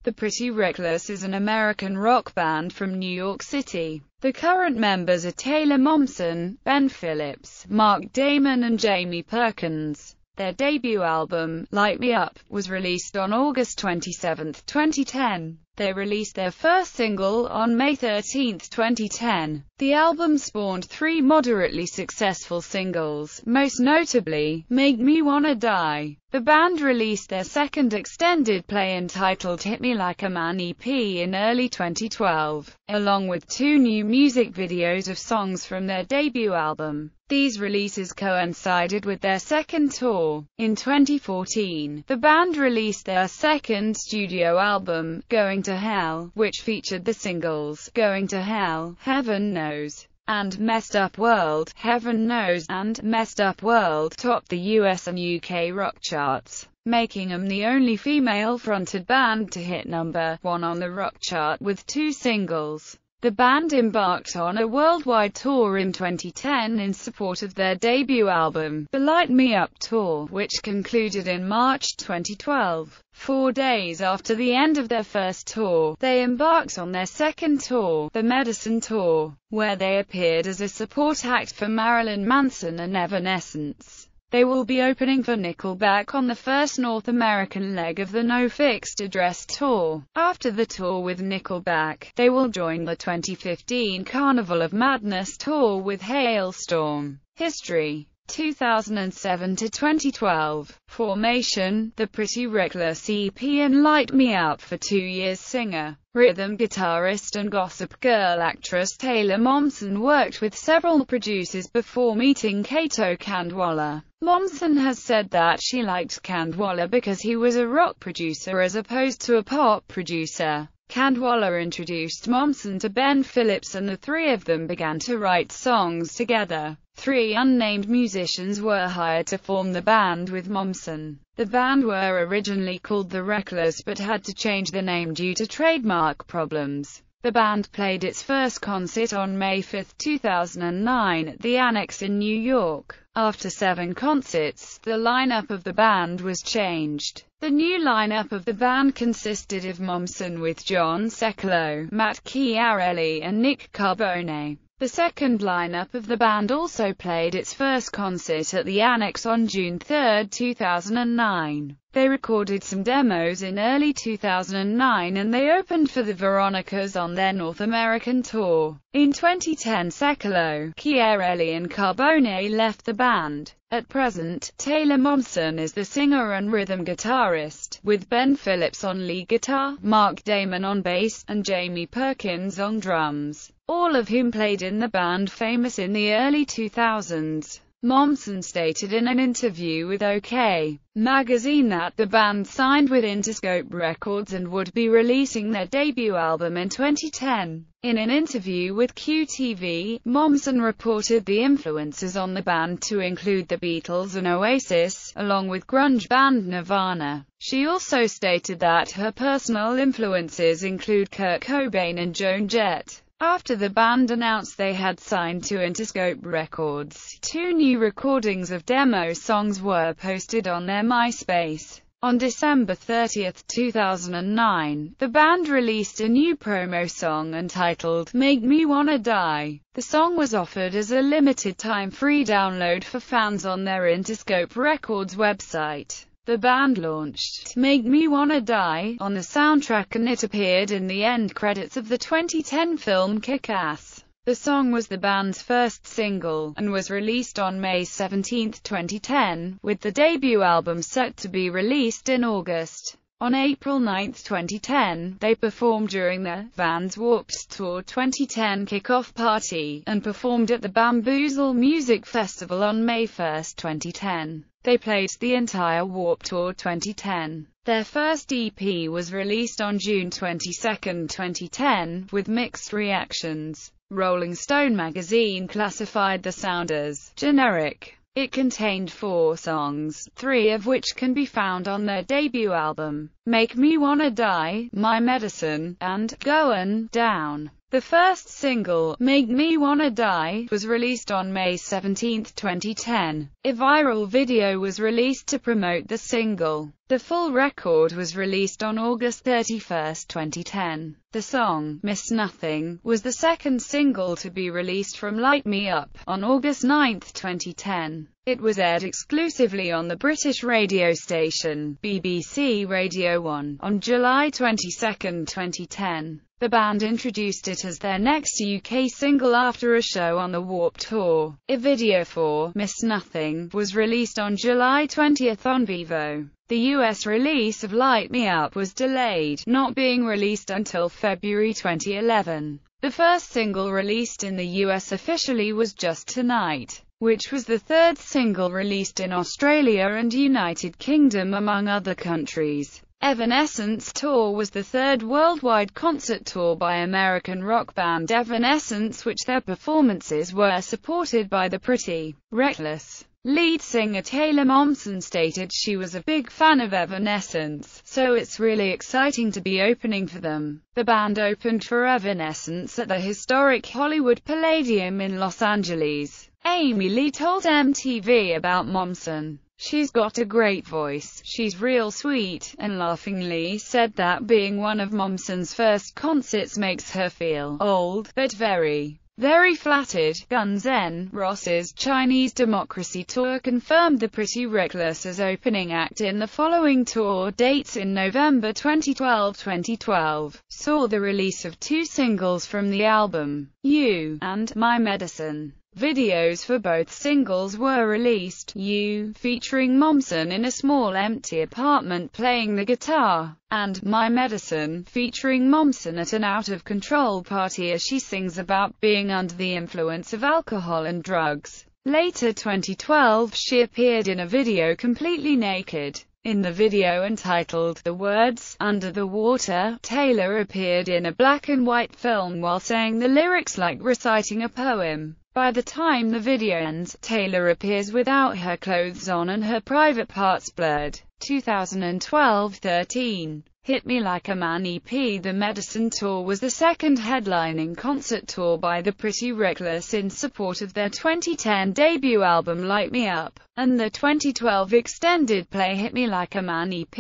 The Pretty Reckless is an American rock band from New York City. The current members are Taylor Momsen, Ben Phillips, Mark Damon and Jamie Perkins. Their debut album, Light Me Up, was released on August 27, 2010. They released their first single on May 13, 2010. The album spawned 3 moderately successful singles, most notably, Make Me Wanna Die. The band released their second extended play entitled Hit Me Like a Man EP in early 2012, along with 2 new music videos of songs from their debut album. These releases coincided with their second tour. In 2014, the band released their second studio album, Going to Hell, which featured the singles, Going to Hell, Heaven Knows, and Messed Up World. Heaven Knows and Messed Up World topped the US and UK rock charts, making them the only female-fronted band to hit number 1 on the rock chart with 2 singles. The band embarked on a worldwide tour in 2010 in support of their debut album, the Light Me Up Tour, which concluded in March 2012. 4 days after the end of their first tour, they embarked on their second tour, the Medicine Tour, where they appeared as a support act for Marilyn Manson and Evanescence. They will be opening for Nickelback on the first North American leg of the No Fixed Address tour. After the tour with Nickelback, they will join the 2015 Carnival of Madness tour with Hailstorm. History 2007 to 2012. Formation: The Pretty Reckless EP and Light Me Up. For 2 years, singer, rhythm guitarist and Gossip Girl actress Taylor Momsen worked with several producers before meeting Kato Kandwala. Momsen has said that she liked Kandwala because he was a rock producer as opposed to a pop producer. Kandwala introduced Momsen to Ben Phillips and the 3 of them began to write songs together. 3 unnamed musicians were hired to form the band with Momsen. The band were originally called The Reckless but had to change the name due to trademark problems. The band played its first concert on May 5, 2009 at the Annex in New York. After 7 concerts, the lineup of the band was changed. The new lineup of the band consisted of Momsen with John Secolo, Matt Chiarelli and Nick Carbone. The second lineup of the band also played its first concert at the Annex on June 3, 2009. They recorded some demos in early 2009 and they opened for the Veronicas on their North American tour. In 2010, Secolo, Chiarelli and Carbone left the band. At present, Taylor Momsen is the singer and rhythm guitarist, with Ben Phillips on lead guitar, Mark Damon on bass, and Jamie Perkins on drums, all of whom played in the band Famous in the early 2000s. Momsen stated in an interview with OK! Magazine that the band signed with Interscope Records and would be releasing their debut album in 2010. In an interview with QTV, Momsen reported the influences on the band to include the Beatles and Oasis, along with grunge band Nirvana. She also stated that her personal influences include Kurt Cobain and Joan Jett. After the band announced they had signed to Interscope Records, 2 new recordings of demo songs were posted on their MySpace. On December 30, 2009, the band released a new promo song entitled Make Me Wanna Die. The song was offered as a limited-time free download for fans on their Interscope Records website. The band launched Make Me Wanna Die on the soundtrack and it appeared in the end credits of the 2010 film Kick-Ass. The song was the band's first single, and was released on May 17, 2010, with the debut album set to be released in August. On April 9, 2010, they performed during the Vans Warped Tour 2010 kickoff party, and performed at the Bamboozle Music Festival on May 1, 2010. They played the entire Warped Tour 2010. Their first EP was released on June 22, 2010, with mixed reactions. Rolling Stone magazine classified the sound as generic. It contained 4 songs, 3 of which can be found on their debut album, Make Me Wanna Die, My Medicine, and Goin' Down. The first single, Make Me Wanna Die, was released on May 17, 2010. A viral video was released to promote the single. The full record was released on August 31, 2010. The song, Miss Nothing, was the second single to be released from Light Me Up, on August 9, 2010. It was aired exclusively on the British radio station, BBC Radio 1, on July 22, 2010. The band introduced it as their next UK single after a show on the Warped Tour. A video for Miss Nothing was released on July 20 on Vevo. The US release of Light Me Up was delayed, not being released until February 2011. The first single released in the US officially was Just Tonight, which was the third single released in Australia and United Kingdom among other countries. Evanescence Tour was the third worldwide concert tour by American rock band Evanescence, which their performances were supported by the Pretty Reckless. Lead singer Taylor Momsen stated she was a big fan of Evanescence, so it's really exciting to be opening for them. The band opened for Evanescence at the historic Hollywood Palladium in Los Angeles. Amy Lee told MTV about Momsen, "She's got a great voice, she's real sweet," and laughingly said that being one of Momsen's first concerts makes her feel old, but very flattered. Guns N' Roses' Chinese Democracy Tour confirmed the Pretty Reckless as opening act in the following tour dates. In November 2012 saw the release of two singles from the album, You and My Medicine. Videos for both singles were released, You, featuring Momsen in a small empty apartment playing the guitar, and My Medicine, featuring Momsen at an out-of-control party as she sings about being under the influence of alcohol and drugs. Later 2012 she appeared in a video completely naked. In the video entitled The Words, Under the Water, Taylor appeared in a black and white film while saying the lyrics like reciting a poem. By the time the video ends, Taylor appears without her clothes on and her private parts blurred. 2012-13 Hit Me Like a Man EP. The Medicine Tour was the second headlining concert tour by the Pretty Reckless in support of their 2010 debut album Light Me Up, and the 2012 extended play Hit Me Like a Man EP.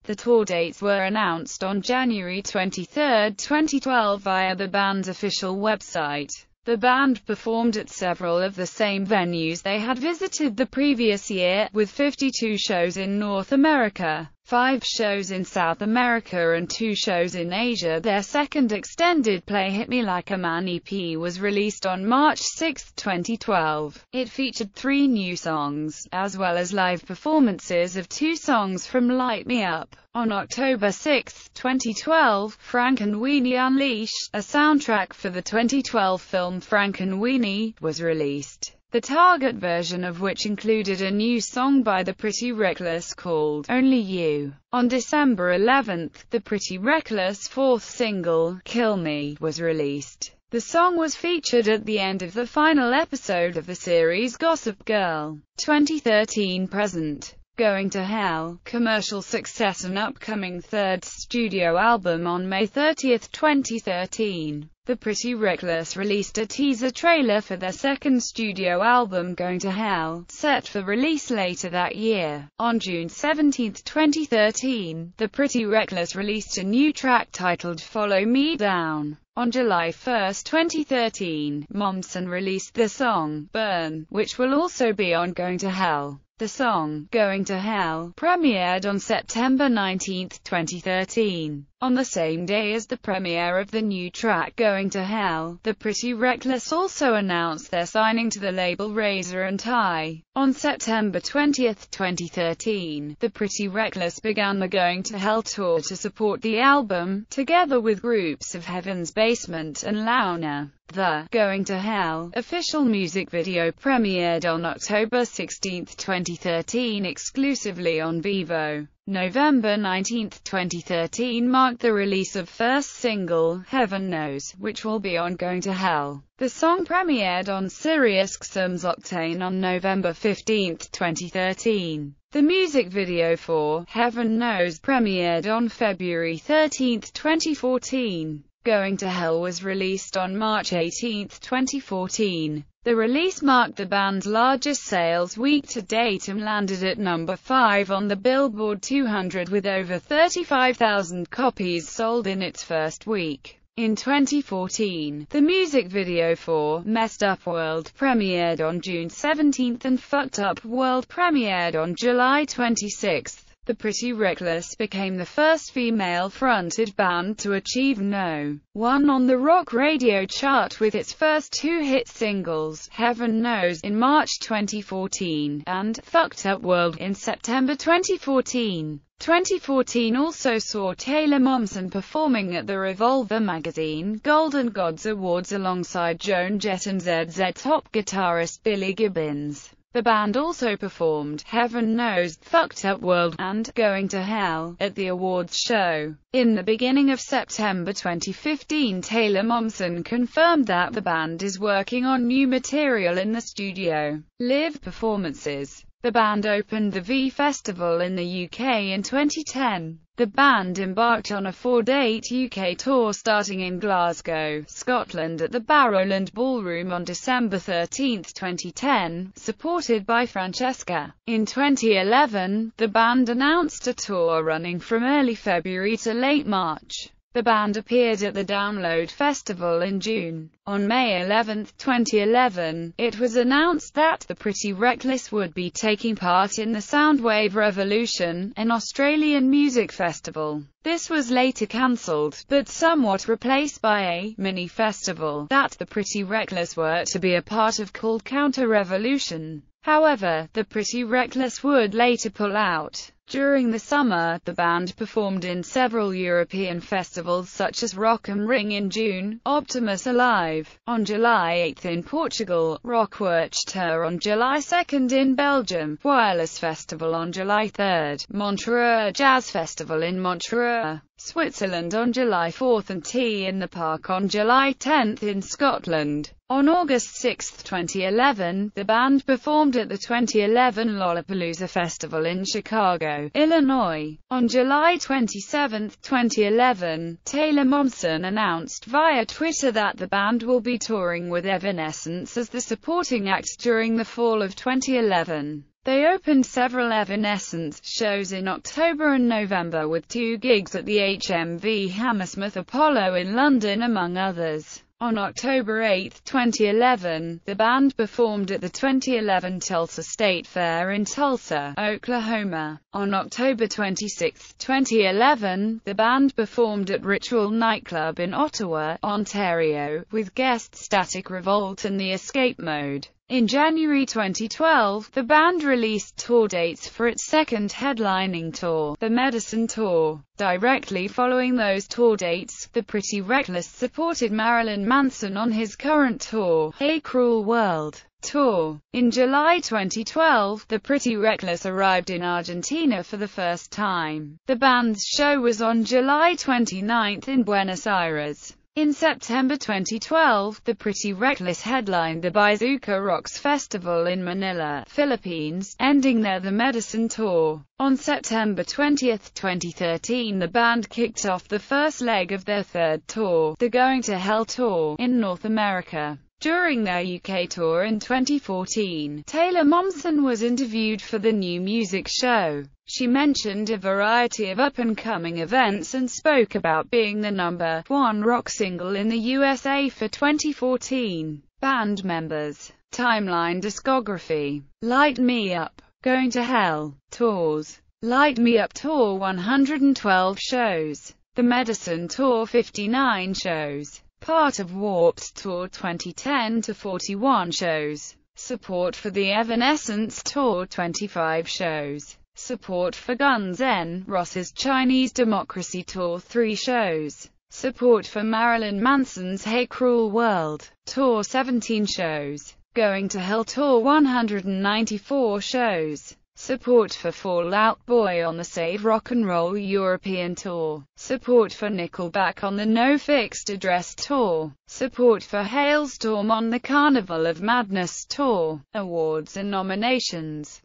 The tour dates were announced on January 23, 2012 via the band's official website. The band performed at several of the same venues they had visited the previous year, with 52 shows in North America, 5 shows in South America and 2 shows in Asia. Their second extended play Hit Me Like a Man EP was released on March 6, 2012. It featured 3 new songs, as well as live performances of 2 songs from Light Me Up. On October 6, 2012, Frankenweenie Unleashed, a soundtrack for the 2012 film Frankenweenie, was released. The Target version of which included a new song by the Pretty Reckless called Only You. On December 11, the Pretty Reckless' fourth single, Kill Me, was released. The song was featured at the end of the final episode of the series Gossip Girl. 2013-present. Going to Hell, commercial success and upcoming third studio album. On May 30, 2013, the Pretty Reckless released a teaser trailer for their second studio album Going to Hell, set for release later that year. On June 17, 2013, the Pretty Reckless released a new track titled Follow Me Down. On July 1, 2013, Momsen released the song Burn, which will also be on Going to Hell. The song, Going to Hell, premiered on September 19, 2013. On the same day as the premiere of the new track Going to Hell, the Pretty Reckless also announced their signing to the label Razor and Tie. On September 20, 2013, the Pretty Reckless began the Going to Hell tour to support the album, together with groups of Heaven's Basement and Launa. The Going to Hell official music video premiered on October 16, 2013 exclusively on Vevo. November 19, 2013 marked the release of first single, Heaven Knows, which will be on Going to Hell. The song premiered on SiriusXM's Octane on November 15, 2013. The music video for Heaven Knows premiered on February 13, 2014. Going to Hell was released on March 18, 2014. The release marked the band's largest sales week to date and landed at number 5 on the Billboard 200 with over 35,000 copies sold in its first week. In 2014, the music video for Messed Up World premiered on June 17 and Fucked Up World premiered on July 26. The Pretty Reckless became the first female-fronted band to achieve No. 1 on the rock radio chart with its first two hit singles, Heaven Knows, in March 2014, and Fucked Up World in September 2014. 2014 also saw Taylor Momsen performing at the Revolver magazine Golden Gods Awards alongside Joan Jett and ZZ Top guitarist Billy Gibbons. The band also performed Heaven Knows, Fucked Up World, and Going to Hell at the awards show. In the beginning of September 2015, Taylor Momsen confirmed that the band is working on new material in the studio. Live performances. The band opened the V Festival in the UK in 2010. The band embarked on a 4-date UK tour starting in Glasgow, Scotland at the Barrowland Ballroom on December 13, 2010, supported by Francesca. In 2011, the band announced a tour running from early February to late March. The band appeared at the Download Festival in June. On May 11, 2011, it was announced that the Pretty Reckless would be taking part in the Soundwave Revolution, an Australian music festival. This was later cancelled, but somewhat replaced by a mini-festival that the Pretty Reckless were to be a part of called Counter Revolution. However, the Pretty Reckless would later pull out. During the summer, the band performed in several European festivals such as Rock am Ring in June, Optimus Alive on July 8 in Portugal, Rockwerchter on July 2 in Belgium, Wireless Festival on July 3, Montreux Jazz Festival in Montreux, Switzerland on July 4 and Tea in the Park on July 10 in Scotland. On August 6, 2011, the band performed at the 2011 Lollapalooza Festival in Chicago, Illinois. On July 27, 2011, Taylor Momsen announced via Twitter that the band will be touring with Evanescence as the supporting act during the fall of 2011. They opened several Evanescence shows in October and November with 2 gigs at the HMV Hammersmith Apollo in London among others. On October 8, 2011, the band performed at the 2011 Tulsa State Fair in Tulsa, Oklahoma. On October 26, 2011, the band performed at Ritual Nightclub in Ottawa, Ontario, with guests Static Revolt and The Escape Mode. In January 2012, the band released tour dates for its second headlining tour, the Medicine Tour. Directly following those tour dates, the Pretty Reckless supported Marilyn Manson on his current tour, Hey Cruel World tour. In July 2012, the Pretty Reckless arrived in Argentina for the first time. The band's show was on July 29 in Buenos Aires. In September 2012, the Pretty Reckless headlined the Bazooka Rocks Festival in Manila, Philippines, ending there the Medicine Tour. On September 20, 2013, the band kicked off the first leg of their third tour, the Going to Hell Tour, in North America. During their UK tour in 2014, Taylor Momsen was interviewed for the New Music Show. She mentioned a variety of up-and-coming events and spoke about being the number 1 rock single in the USA for 2014. Band members. Timeline discography. Light Me Up. Going to Hell. Tours. Light Me Up Tour 112 shows. The Medicine Tour 59 shows. Part of Warped Tour 2010 to 41 shows. Support for the Evanescence Tour 25 shows. Support for Guns N' Roses Chinese Democracy Tour 3 shows. Support for Marilyn Manson's Hey Cruel World Tour 17 shows. Going to Hell Tour 194 shows. Support for Fall Out Boy on the Save Rock and Roll European Tour. Support for Nickelback on the No Fixed Address Tour. Support for Hailstorm on the Carnival of Madness Tour. Awards and nominations.